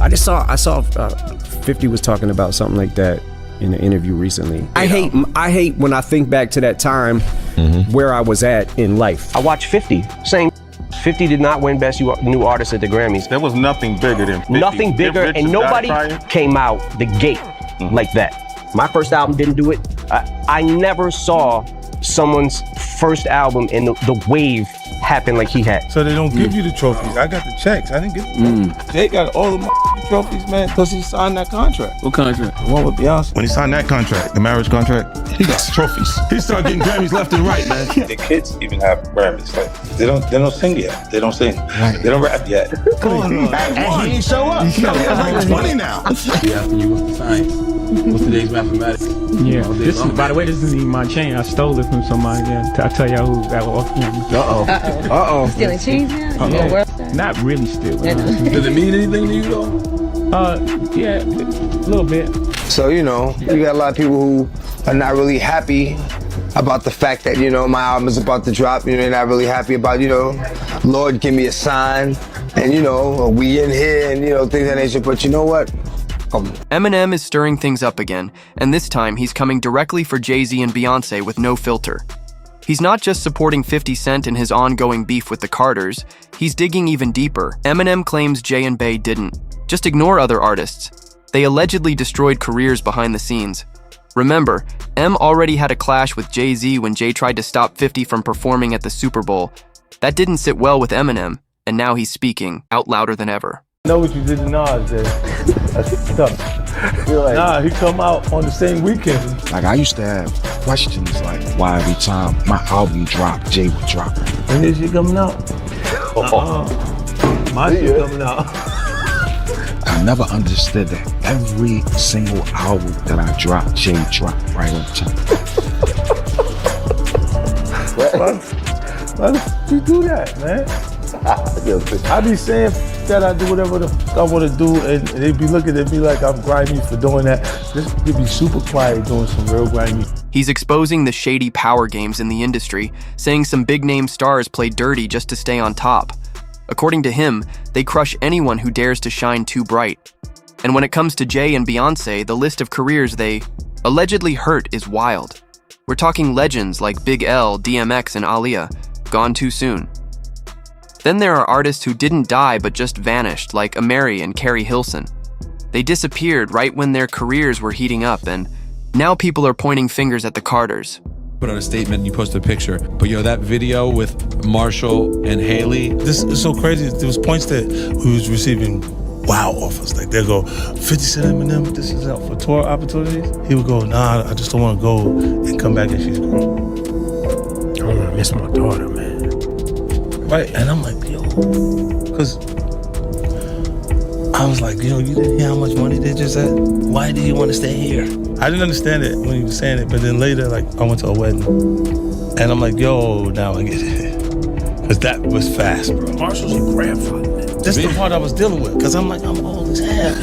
I saw 50 was talking about something like that in an interview recently. I hate when I think back to that time where I was at in life. I watched 50 saying 50 did not win Best New Artist at the Grammys. There was nothing bigger than 50. Nothing bigger, and nobody came out the gate like that. My first album didn't do it. I never saw someone's first album and the wave happen like he had. So they don't give you the trophies. I got the checks. I didn't get the trophies. Jay got all of my trophies, man, because he signed that contract. What contract? The one with Beyonce. When he signed that contract, the marriage contract, he got trophies. He started getting Grammys left and right, man. The kids even have Grammys. Like they don't sing yet. They don't sing. Right. They don't rap yet. And he ain't show up. He's like 20 now. Yeah, you what's the science? What's today's mathematics? Yeah. By the way, this isn't even my chain. I stole it from somebody. I'll tell y'all who got off me. Uh-oh. Stealing chains now? You a world star? Not really stealing. Does it mean anything to you though? Yeah, a little bit. So, you know, you got a lot of people who are not really happy about the fact that, you know, my album is about to drop. You know, they're not really happy about, you know, Lord, give me a sign. And, you know, we in here and, you know, things of that nature. But you know what? Eminem is stirring things up again, and this time he's coming directly for Jay-Z and Beyonce with no filter. He's not just supporting 50 Cent in his ongoing beef with the Carters, he's digging even deeper. Eminem claims Jay and Bey didn't. Just ignore other artists. They allegedly destroyed careers behind the scenes. Remember, M already had a clash with Jay-Z when Jay tried to stop 50 from performing at the Super Bowl. That didn't sit well with Eminem, and now he's speaking out louder than ever. I know what you did to Nas, Jay. That's tough. Like, nah, he come out on the same weekend. Like, I used to have questions like why every time my album dropped, Jay would drop it. When is shit coming out? My shit coming out. I never understood that every single album that I dropped, Jay dropped right on time. Why did you do that, man? I be saying that I do whatever the fuck I want to do, and they be looking at me like I'm grimy for doing that. Just to be super quiet doing some real grimy. He's exposing the shady power games in the industry, saying some big-name stars play dirty just to stay on top. According to him, they crush anyone who dares to shine too bright. And when it comes to Jay and Beyonce, the list of careers they allegedly hurt is wild. We're talking legends like Big L, DMX, and Aaliyah, gone too soon. Then there are artists who didn't die but just vanished, like Amiri and Carrie Hilson. They disappeared right when their careers were heating up, and now people are pointing fingers at the Carters. Put out a statement and you posted a picture, but yo, that video with Marshall and Haley. This is so crazy. There was points that we was receiving wow offers. Like they'll go, 50 Cent Eminem, this is out for tour opportunities. He would go, nah, I just don't want to go and come back and she's grown. I don't want to miss my daughter, man. Right, and I'm like, yo, because I was like, yo, you didn't hear how much money they just had? Why do you want to stay here? I didn't understand it when he was saying it, but then later, like, I went to a wedding, and I'm like, yo, now I get it. Because that was fast, bro. Marshall's your grandfather, man. That's the part I was dealing with, because I'm like, I'm old as hell.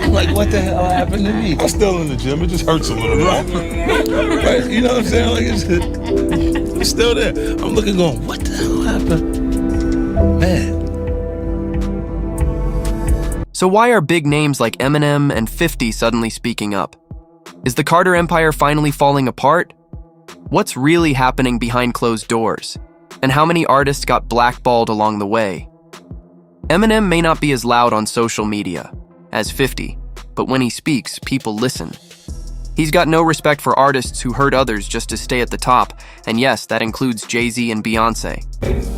I'm like, what the hell happened to me? I'm still in the gym, it just hurts a little bit. Right, you know what I'm saying? Like, it's still there. I'm looking going, what the hell happened? Man. So why are big names like Eminem and 50 suddenly speaking up? Is the Carter Empire finally falling apart? What's really happening behind closed doors? And how many artists got blackballed along the way? Eminem may not be as loud on social media as 50, but when he speaks, people listen. He's got no respect for artists who hurt others just to stay at the top, and yes, that includes Jay-Z and Beyonce.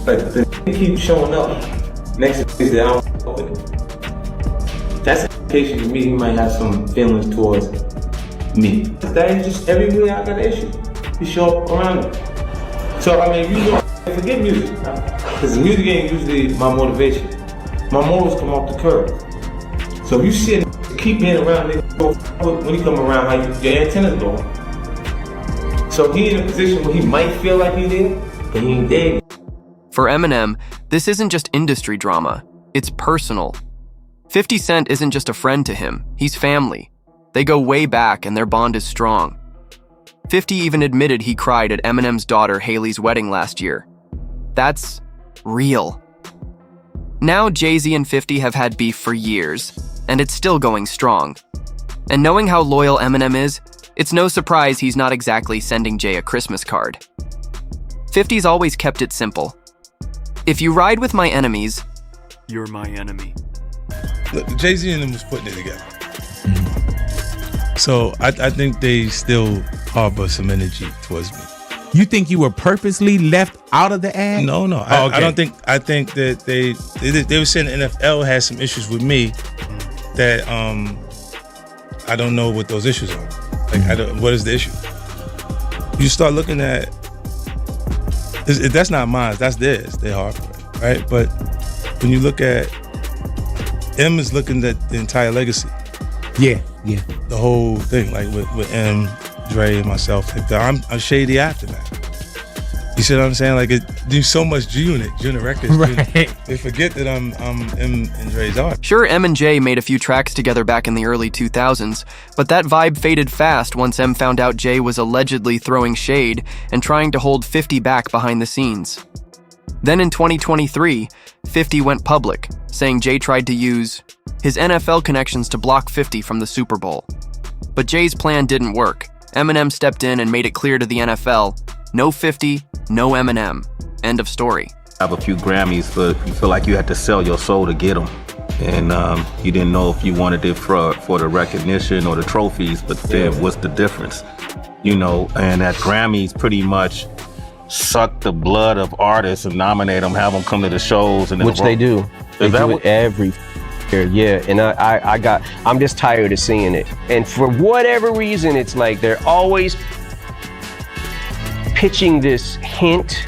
But they keep showing up next to things that I don't fuck with. That's an indication to me he might have some feelings towards me. That is just everywhere I got an issue. You show up around it. So I mean, you don't forget music, because the music ain't usually my motivation. My morals come off the curb. So if you see it, keep being around it, when you come around, how your antennas go. So he in a position where he might feel like he's there, but he ain't there. For Eminem, this isn't just industry drama, it's personal. 50 Cent isn't just a friend to him, he's family. They go way back and their bond is strong. 50 even admitted he cried at Eminem's daughter Haley's wedding last year. That's real. Now Jay-Z and 50 have had beef for years, and it's still going strong. And knowing how loyal Eminem is, it's no surprise he's not exactly sending Jay a Christmas card. 50's always kept it simple. If you ride with my enemies, you're my enemy. Look, Jay-Z and them was putting it together. So I think they still harbor some energy towards me. You think you were purposely left out of the ad? No. I don't think. I think that they were saying the NFL has some issues with me that I don't know what those issues are. Like, what is the issue? You start looking at that's not mine. That's theirs. They harbor it, right? But when you look at M is looking at the entire legacy. Yeah. The whole thing, like with M, Dre, and myself. Like I'm shady after that. You see what I'm saying? Like it do so much G Unit Records. Right. They forget that I'm M and Dre's art. Sure, M and J made a few tracks together back in the early 2000s, but that vibe faded fast once M found out Jay was allegedly throwing shade and trying to hold 50 back behind the scenes. Then in 2023, 50 went public, saying Jay tried to use his NFL connections to block 50 from the Super Bowl. But Jay's plan didn't work. Eminem stepped in and made it clear to the NFL, no 50, no Eminem. End of story. Have a few Grammys, but you feel like you had to sell your soul to get them. And you didn't know if you wanted it for the recognition or the trophies, but then what's the difference? You know, and that Grammys pretty much suck the blood of artists and nominate them, have them come to the shows. And which they do. They do it every year, yeah. And I'm just tired of seeing it. And for whatever reason, it's like they're always pitching this hint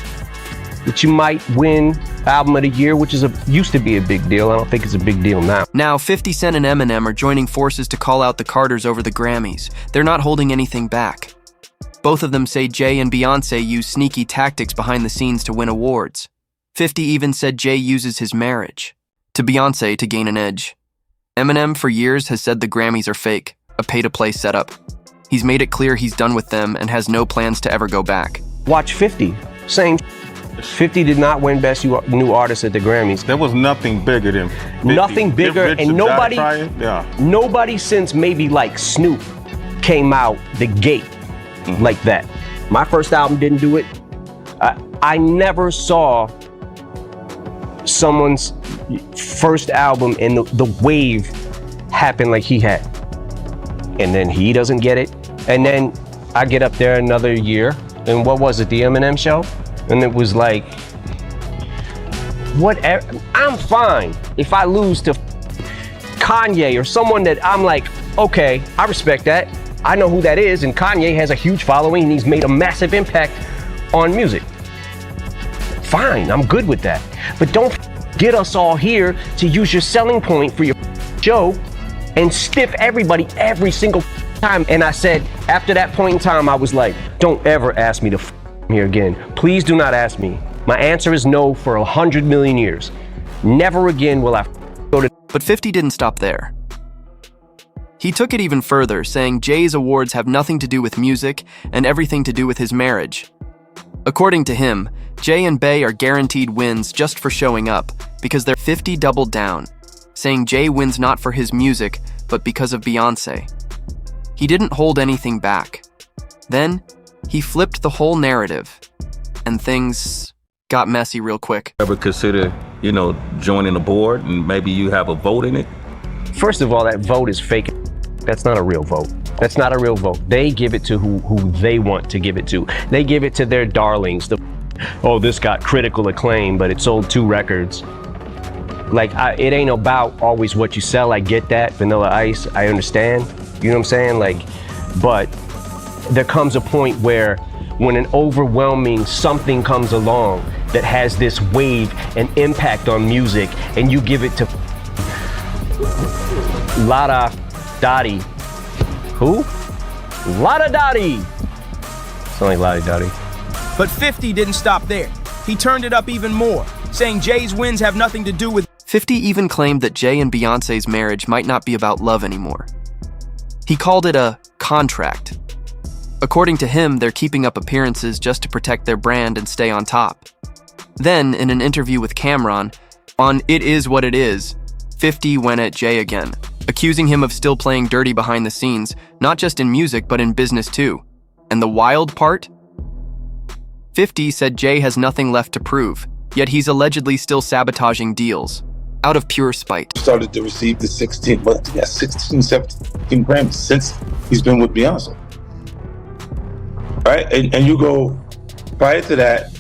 that you might win Album of the Year, which used to be a big deal. I don't think it's a big deal now. Now, 50 Cent and Eminem are joining forces to call out the Carters over the Grammys. They're not holding anything back. Both of them say Jay and Beyonce use sneaky tactics behind the scenes to win awards. 50 even said Jay uses his marriage to Beyonce to gain an edge. Eminem, for years, has said the Grammys are fake, a pay-to-play setup. He's made it clear he's done with them and has no plans to ever go back. Watch 50. Same. 50 did not win Best New Artist at the Grammys. There was nothing bigger than 50. Nothing bigger, and nobody since maybe like Snoop came out the gate like that. My first album didn't do it. I never saw someone's first album and the wave happen like he had. And then he doesn't get it. And then I get up there another year, and what was it, the Eminem show? And it was like, whatever, I'm fine if I lose to Kanye or someone that I'm like, okay, I respect that. I know who that is, and Kanye has a huge following and he's made a massive impact on music. Fine, I'm good with that. But don't get us all here to use your selling point for your show and stiff everybody every single time. And I said, after that point in time, I was like, don't ever ask me to here again. Please do not ask me. My answer is no for 100 million years. Never again will I go to. But 50 didn't stop there. He took it even further, saying Jay's awards have nothing to do with music and everything to do with his marriage. According to him, Jay and Bey are guaranteed wins just for showing up, because they're 50 doubled down, saying Jay wins not for his music, but because of Beyonce. He didn't hold anything back. Then, he flipped the whole narrative, and things got messy real quick. Ever consider, joining a board and maybe you have a vote in it? First of all, that vote is fake. That's not a real vote. That's not a real vote. They give it to who they want to give it to. They give it to their darlings. This got critical acclaim, but it sold 2 records. Like, it ain't about always what you sell. I get that. Vanilla Ice, I understand. You know what I'm saying? Like, but there comes a point where when an overwhelming something comes along that has this wave and impact on music, and you give it to Lada Dottie. Who? Lada Dottie. Sound like Lada Dottie. But 50 didn't stop there. He turned it up even more, saying Jay's wins have nothing to do with. 50 even claimed that Jay and Beyonce's marriage might not be about love anymore. He called it a contract. According to him, they're keeping up appearances just to protect their brand and stay on top. Then, in an interview with Cameron, On It Is What It Is, 50 went at Jay again, accusing him of still playing dirty behind the scenes, not just in music but in business too. And the wild part? 50 said Jay has nothing left to prove, yet he's allegedly still sabotaging deals, out of pure spite. Started to receive the 16, 17 Grammys since he's been with Beyonce. Right? And you go, prior to that,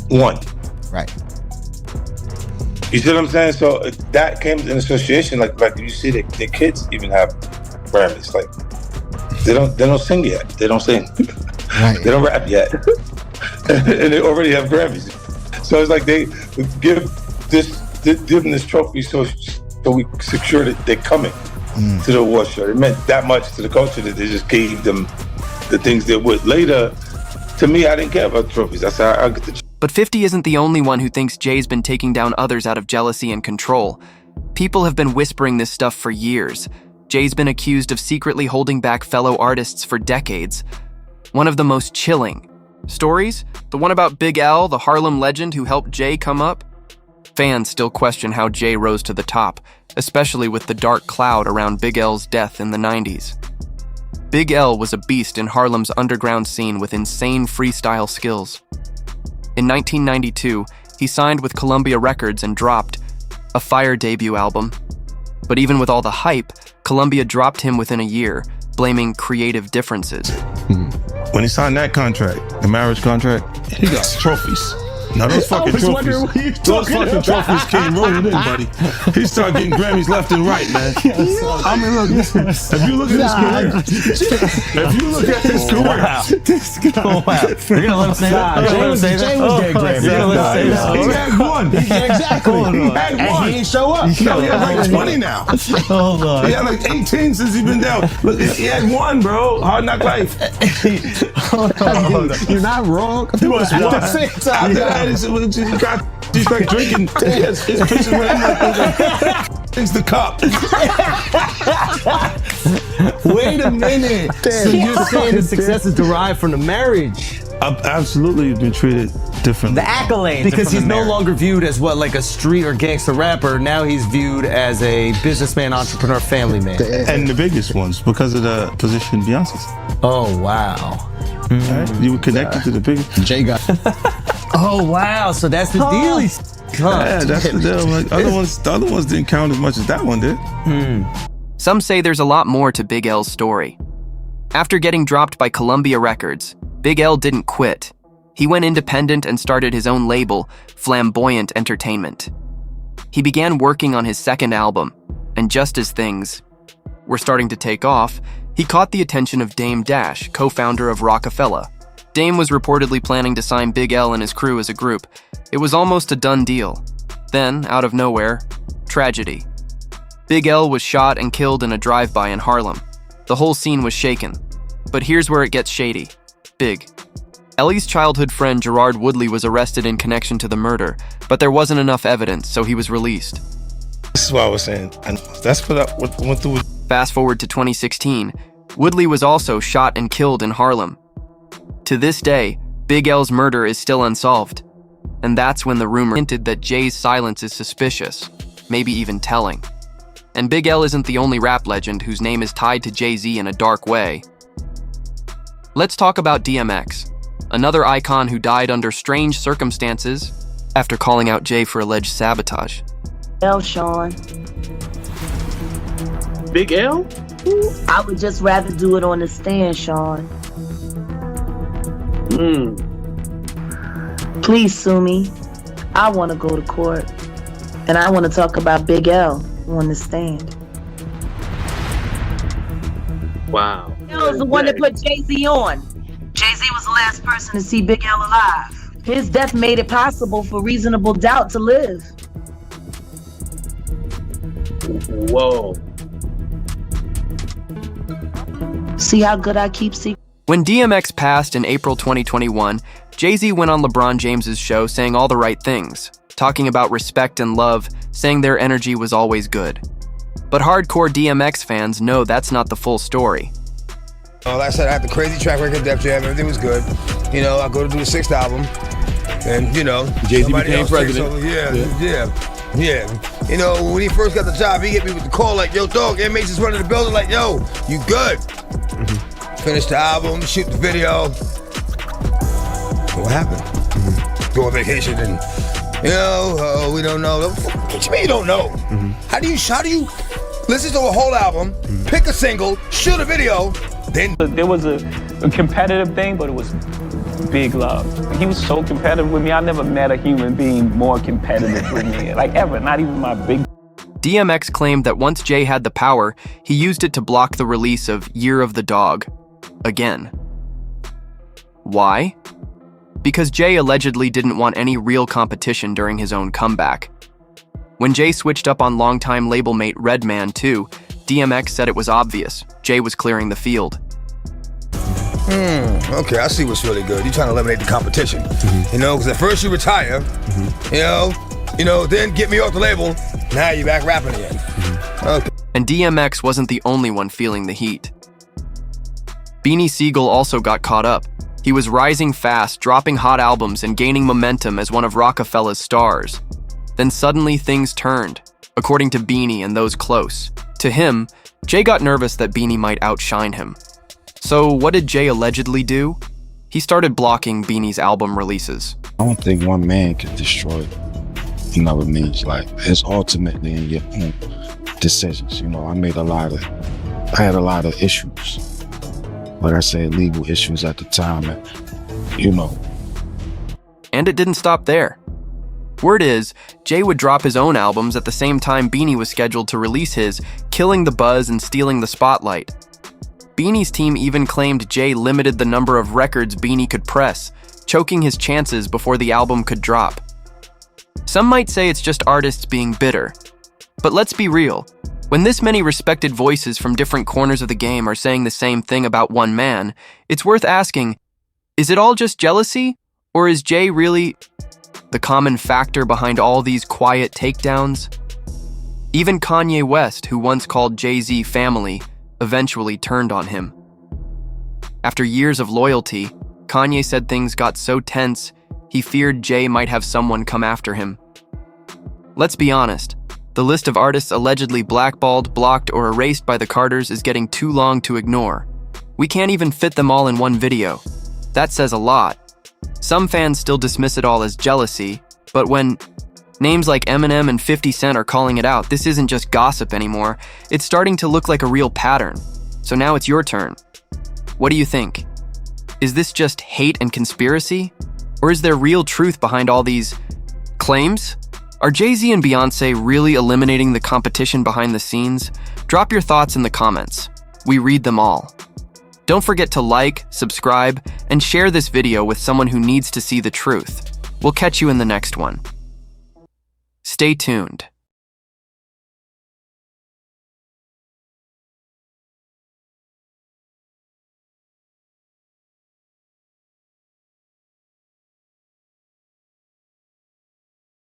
1. Right. You see what I'm saying? So that came in association, like you see the kids even have Grammys. Like they don't sing yet. They don't sing. Right. They don't rap yet. And they already have Grammys. So it's like they give them this trophy so we secure that they're coming to the award show. It meant that much to the culture that they just gave them the things they would. Later, to me, I didn't care about trophies. I said, I'll get the. But 50 isn't the only one who thinks Jay's been taking down others out of jealousy and control. People have been whispering this stuff for years. Jay's been accused of secretly holding back fellow artists for decades. One of the most chilling stories, the one about Big L, the Harlem legend who helped Jay come up. Fans still question how Jay rose to the top, especially with the dark cloud around Big L's death in the 90s. Big L was a beast in Harlem's underground scene with insane freestyle skills. In 1992, he signed with Columbia Records and dropped a fire debut album. But even with all the hype, Columbia dropped him within a year, blaming creative differences. When he signed that contract, the marriage contract, he got trophies. Now those fucking trophies, trophies came rolling in, buddy. He started getting Grammys left and right, man. I mean, look, listen, if you look at his career, This guy. Wow. You're gonna let him say that? Jay was getting Grammys. You're gonna let him say that? He had one. Exactly. He had and one. he ain't show up. He had like 20 now. Hold on. He had like 18 since he's been down. Look, he had one, bro. Hard Knock Life. Hold on. You're not wrong. He was one. After that, he got like drinking. His pictures with him like things the cup. Wait a minute. So you're saying the success is derived from the marriage? I've absolutely been treated differently. The accolades. Because he's no longer viewed as what, like a street or gangster rapper. Now he's viewed as a businessman, entrepreneur, family man. And the biggest ones because of the position Beyonce's. Oh wow. Right? You were connected to the biggest. Jay got. Oh wow. So that's the deal. Yeah, that's the deal. Like, the other ones didn't count as much as that one did. Some say there's a lot more to Big L's story. After getting dropped by Columbia Records, Big L didn't quit. He went independent and started his own label, Flamboyant Entertainment. He began working on his second album, and just as things were starting to take off, he caught the attention of Dame Dash, co-founder of Rockefeller. Dame was reportedly planning to sign Big L and his crew as a group. It was almost a done deal. Then, out of nowhere, tragedy. Big L was shot and killed in a drive-by in Harlem. The whole scene was shaken. But here's where it gets shady. Big. Ellie's childhood friend Gerard Woodley was arrested in connection to the murder, but there wasn't enough evidence, so he was released. This is what I was saying. And that's what I went through. Fast forward to 2016, Woodley was also shot and killed in Harlem. To this day, Big L's murder is still unsolved. And that's when the rumor hinted that Jay's silence is suspicious, maybe even telling. And Big L isn't the only rap legend whose name is tied to Jay-Z in a dark way. Let's talk about DMX, another icon who died under strange circumstances after calling out Jay for alleged sabotage. L, Sean. Big L? I would just rather do it on the stand, Sean. Please sue me. I want to go to court. And I want to talk about Big L on the stand. Wow. L is the one that put Jay-Z on. Jay-Z was the last person to see Big L alive. His death made it possible for Reasonable Doubt to live. Whoa. See how good I keep secrets? When DMX passed in April 2021, Jay-Z went on LeBron James's show saying all the right things, talking about respect and love, saying their energy was always good. But hardcore DMX fans know that's not the full story. Like I said, I had the crazy track record, Def Jam, everything was good. You know, I go to do the 6th album, And, you know, Jay-Z became president. Yeah. You know, when he first got the job, he hit me with the call like, yo, dog, inmates is running the building like, yo, you good? Finish the album, shoot the video. What happened? Go on vacation and, you know, we don't know. What you mean you don't know? How do you listen to a whole album, pick a single, shoot a video, then... There was a competitive thing, but it was big love. He was so competitive with me. I never met a human being more competitive with me, like ever, not even my big... DMX claimed that once Jay had the power, he used it to block the release of Year of the Dog again. Why? Because Jay allegedly didn't want any real competition during his own comeback. When Jay switched up on longtime label mate Redman too, DMX said it was obvious Jay was clearing the field. Okay, I see what's really good. You're trying to eliminate the competition. You know, because at first you retire, you know, then get me off the label, now you're back rapping again. Okay. And DMX wasn't the only one feeling the heat. Beanie Sigel also got caught up. He was rising fast, dropping hot albums and gaining momentum as one of Rockefeller's stars. Then suddenly things turned, according to Beanie and those close. To him, Jay got nervous that Beanie might outshine him. So what did Jay allegedly do? He started blocking Beanie's album releases. I don't think one man can destroy, you know what I mean? Like, it's ultimately in your own decisions. You know, I had a lot of issues. Like I said, legal issues at the time, and, you know. And it didn't stop there. Word is, Jay would drop his own albums at the same time Beanie was scheduled to release his, killing the buzz and stealing the spotlight. Beanie's team even claimed Jay limited the number of records Beanie could press, choking his chances before the album could drop. Some might say it's just artists being bitter. But let's be real. When this many respected voices from different corners of the game are saying the same thing about one man, it's worth asking, is it all just jealousy? Or is Jay really the common factor behind all these quiet takedowns? Even Kanye West, who once called Jay-Z family, eventually turned on him. After years of loyalty, Kanye said things got so tense, he feared Jay might have someone come after him. Let's be honest, the list of artists allegedly blackballed, blocked, or erased by the Carters is getting too long to ignore. We can't even fit them all in one video. That says a lot. Some fans still dismiss it all as jealousy, but when names like Eminem and 50 Cent are calling it out, this isn't just gossip anymore. It's starting to look like a real pattern. So now it's your turn. What do you think? Is this just hate and conspiracy? Or is there real truth behind all these claims? Are Jay-Z and Beyonce really eliminating the competition behind the scenes? Drop your thoughts in the comments. We read them all. Don't forget to like, subscribe, and share this video with someone who needs to see the truth. We'll catch you in the next one. Stay tuned.